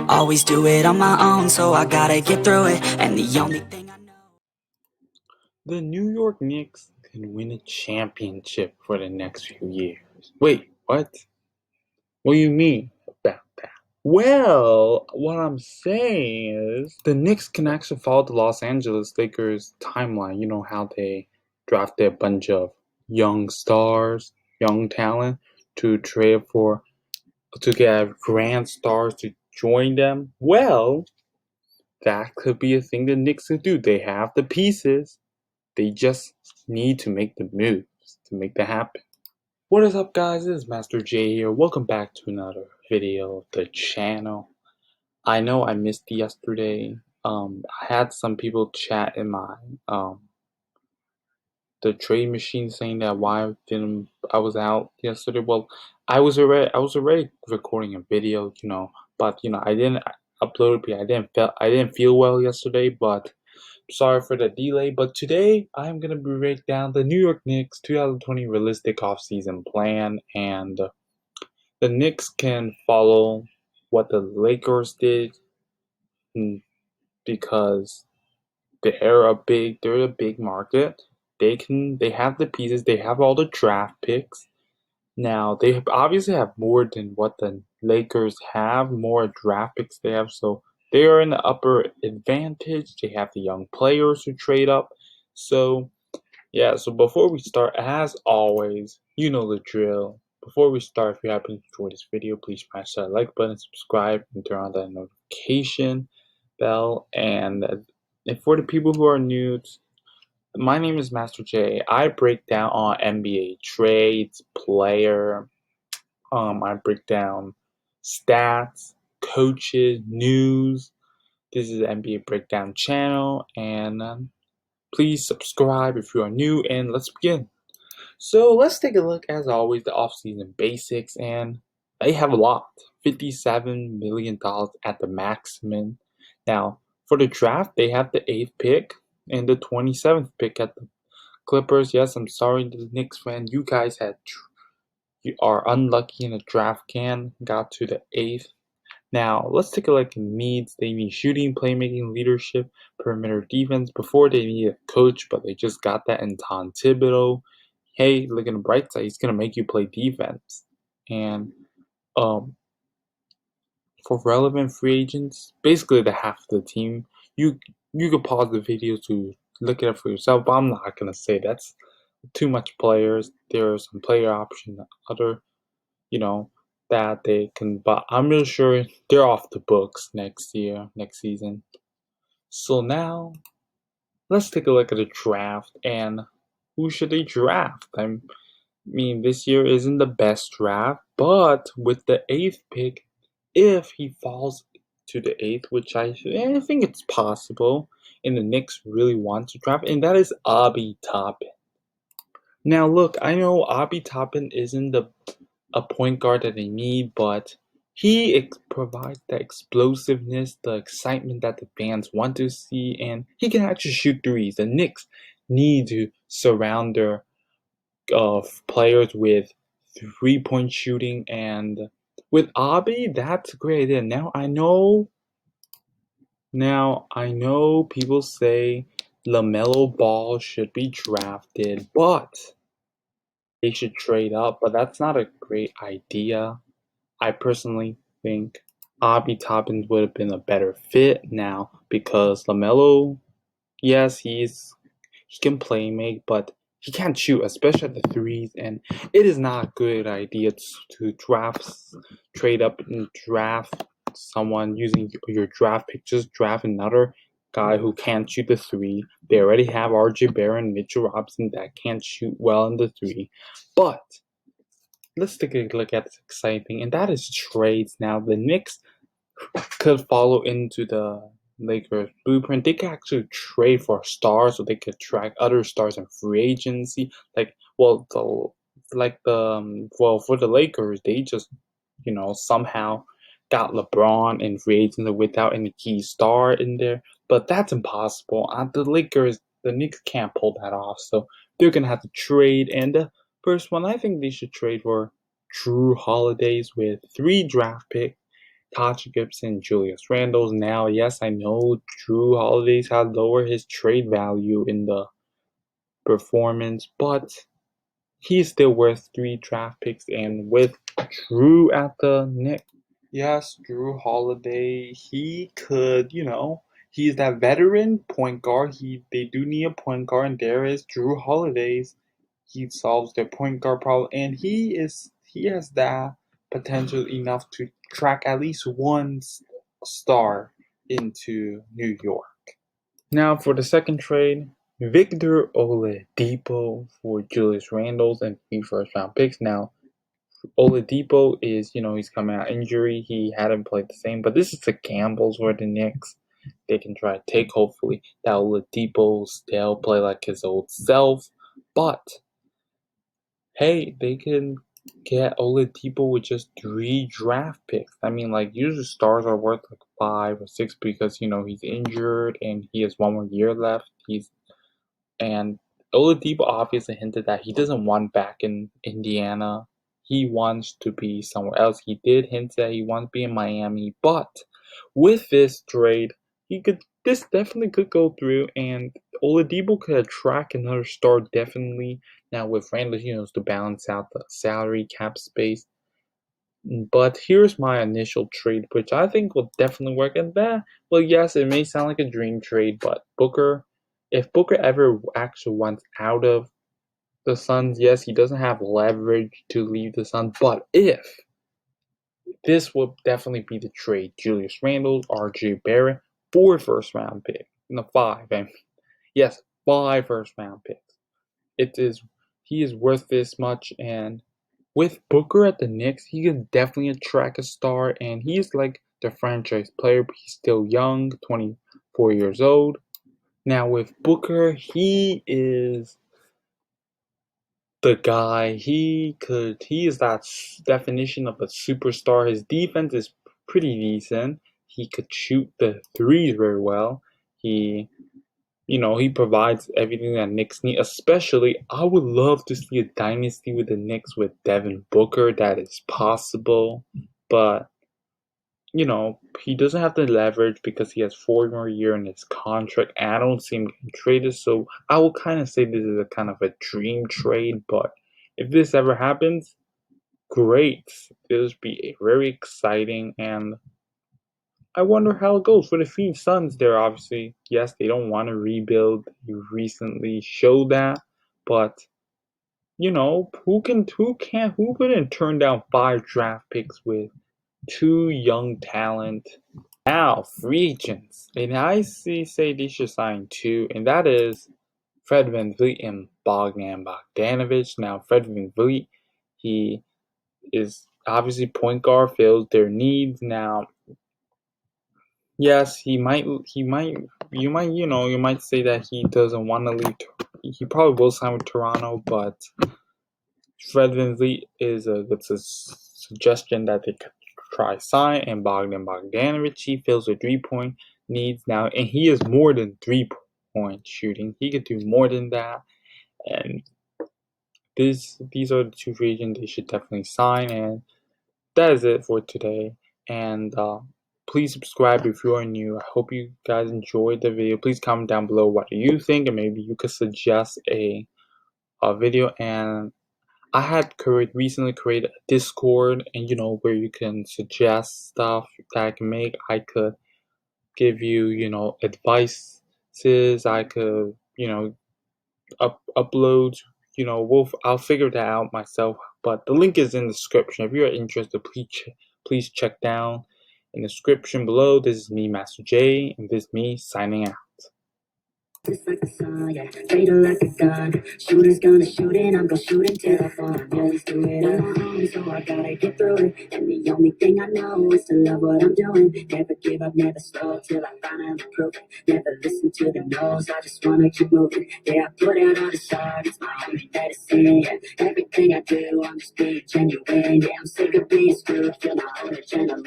Always do it on my own, so I gotta get through it. And the only thing I know, the New York Knicks can win a championship for the next few years. Wait, what? What do you mean about that? Well, what I'm saying is the Knicks can actually follow the Los Angeles Lakers timeline. You know how they drafted a bunch of young stars, young talent to trade for to get grand stars to join them. Well, that could be a thing the Knicks could do. They have the pieces. They just need to make the moves to make that happen. What is up, guys? This is Master J here. Welcome back to another video of the channel. I know I missed yesterday. I had some people chat in my the trade machine saying that why didn't I was out yesterday. Well, I was already recording a video, but I didn't upload it because I didn't feel well yesterday, but sorry for the delay. But today I'm gonna break down the New York Knicks 2020 realistic offseason plan, and the Knicks can follow what the Lakers did because they're a big market. They have the pieces, they have all the draft picks. Now they obviously have more than what the Lakers have, more draft picks they have, so they are in the upper advantage. They have the young players who trade up. So yeah, so before we start, as always, you know the drill. Before we start, if you happen to enjoy this video, please smash that like button, subscribe, and turn on that notification bell. And for the people who are new, my name is Master J. I break down on NBA trades, player. I break down stats, coaches, news. This is the NBA Breakdown channel, and please subscribe if you are new. And let's begin. So let's take a look, as always, the offseason basics, and they have a lot. $57 million at the maximum. Now, for the draft, they have the 8th pick and the 27th pick at the Clippers. Yes, I'm sorry, the Knicks fan. You guys you are unlucky in the draft got to the 8th. Now, let's take a look at needs. They need shooting, playmaking, leadership, perimeter defense. Before, they need a coach, but they just got that in Tom Thibodeau. Hey, look at the bright side. He's going to make you play defense. And for relevant free agents, basically the half of the team, you could pause the video to look at it for yourself, but I'm not going to say that's too much players. There are some player options, other, that they can, but I'm really sure they're off the books next season. So now, let's take a look at the draft, and who should they draft? I mean, this year isn't the best draft, but with the 8th pick, if he falls to the 8th, which I think it's possible, and the Knicks really want to draft, and that is Obi Toppin. Now, look, I know Obi Toppin isn't a point guard that they need, but he provides the explosiveness, the excitement that the fans want to see, and he can actually shoot threes. The Knicks need to surround their players with 3-point shooting, and with Obi, that's a great idea. Now I know people say LaMelo Ball should be drafted, but they should trade up, but that's not a great idea. I personally think Obi Toppin would have been a better fit now because LaMelo, yes, he can play make, but he can't shoot, especially at the threes, and it is not a good idea to trade up and draft someone using your draft pick. Just draft another guy who can't shoot the three. They already have RJ Barrett, Mitchell Robinson that can't shoot well in the three. But let's take a look at this exciting thing, and that is trades. Now, the Knicks could follow into the Lakers blueprint. They could actually trade for stars, so they could track other stars in free agency. For the Lakers, they just somehow got LeBron in free agency without any key star in there. But that's impossible. The Lakers, the Knicks can't pull that off, so they're gonna have to trade. And the first one, I think they should trade for Drew Holidays with 3 draft picks. Taj Gibson, Julius Randle. Now, yes, I know Drew Holidays had lowered his trade value in the performance, but he's still worth 3 draft picks. And with Drew at the Knicks, yes, Drew Holiday, he could, he's that veteran point guard. They do need a point guard, and there is Drew Holidays. He solves their point guard problem, and he has that potential enough to track at least one star into New York. Now for the second trade, Victor Oladipo for Julius Randle and 3 first-round picks. Now Oladipo is, he's coming out injury. He hadn't played the same, but this is a gamble for the Knicks. They can try to take, hopefully, that Oladipo still play like his old self. But, hey, they can get Oladipo with just 3 draft picks. I mean, like, usually stars are worth like 5 or 6 because, he's injured and he has 1 more year left. And Oladipo obviously hinted that he doesn't want back in Indiana. He wants to be somewhere else. He did hint that he wants to be in Miami. But with this trade, this definitely could go through, and Oladipo could attract another star definitely. Now with Randle, to balance out the salary cap space. But here's my initial trade, which I think will definitely work. And well, yes, it may sound like a dream trade, but if Booker ever actually wants out of the Suns, yes, he doesn't have leverage to leave the Suns. But if this will definitely be the trade, Julius Randle, RJ Barrett, 4 first-round picks, no 5. Yes, 5 first-round picks. He is worth this much, and with Booker at the Knicks, he can definitely attract a star, and he's like the franchise player, but he's still young, 24 years old. Now with Booker, he is the guy. He is that definition of a superstar. His defense is pretty decent. He could shoot the threes very well. He provides everything that Knicks need. Especially, I would love to see a dynasty with the Knicks with Devin Booker. That is possible. But, he doesn't have the leverage because he has 4 more years in his contract. And I don't see him getting traded. So I will kind of say this is a kind of a dream trade. But if this ever happens, great. It'll be very exciting. And I wonder how it goes for the Phoenix Suns. They're obviously, yes, they don't want to rebuild. You recently showed that, but who couldn't turn down 5 draft picks with 2 young talent? Now, free agents, and I say they should sign 2, and that is Fred VanVleet and Bogdan Bogdanovic. Now, Fred VanVleet, he is obviously point guard, fills their needs. Now, yes, you might say that he doesn't want to leave. He probably will sign with Toronto, but Fred VanVleet it's a suggestion that they could try sign. And Bogdan Bogdanovic, he fills the 3-point needs now, and he is more than 3-point shooting. He could do more than that, and these are the 2 free agents they should definitely sign. And that is it for today. And please subscribe if you are new. I hope you guys enjoyed the video. Please comment down below what do you think, and maybe you could suggest a video. And I had recently created a Discord, and where you can suggest stuff that I can make. I could give you advices. I could upload. I'll figure that out myself. But the link is in the description. If you're interested, please check down in the description below. This is me, Master J, and this is me signing out. Just like the sun, yeah, fatal like a gun. Shooter's gonna shoot and I'm gonna shoot until I fall. Yeah, let's do it on my own, so I gotta get through it. And the only thing I know is to love what I'm doing. Never give up, never stop till I finally prove it. Never listen to the no's, I just wanna keep moving. Yeah, I put out on the start, it's my only medicine. Yeah, everything I do, I'm just being genuine. Yeah, I'm sick of being screwed, feel my own adrenaline.